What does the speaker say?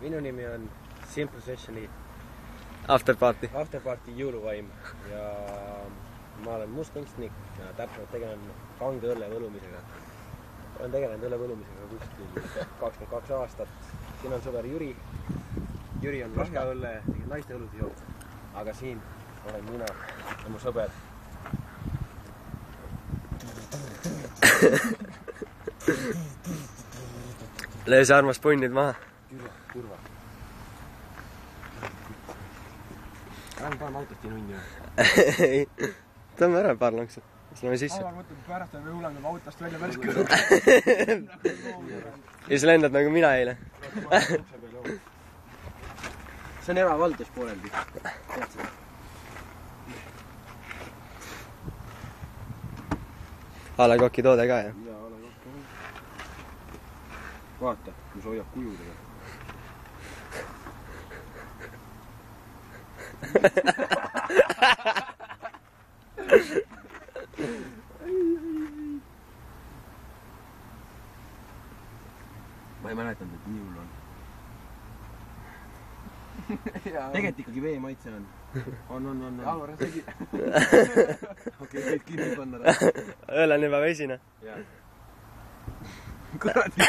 Minu nimi on Simple Sessioni Afterparty jõuluvaim ja ma olen mustkunstnik ja täpselt tegelen kange õlle võlumisega. Olen tegelenud õlle võlumisega kuskil 22 aastat. Siin on sõber Jüri. Jüri on raske õlle, naiste õllusi joob. Aga siin olen mina ja mu sõber. Löö see armas punnid maha. Kurva. Paneme autosti nunni. Ei, tõmme ära paar lonksu. Siis lähme sisse. Alar mõtleb, et pärast me hulangame autost välja päris kõrva. Ja siis lendad nagu mina eile. See on eravaldus pooleldi. A.Le Coq'i toode ka, jah? Jaa, A.Le Coq. Vaata, kui sa hoiab kujudega. Ma ei mäletanud, et nii hull on. Tegelikult ikkagi vee maitse on. On. Alvar on segi. Okei, võid kinni panna. Õll on juba vesine. Jaa. Kuradi.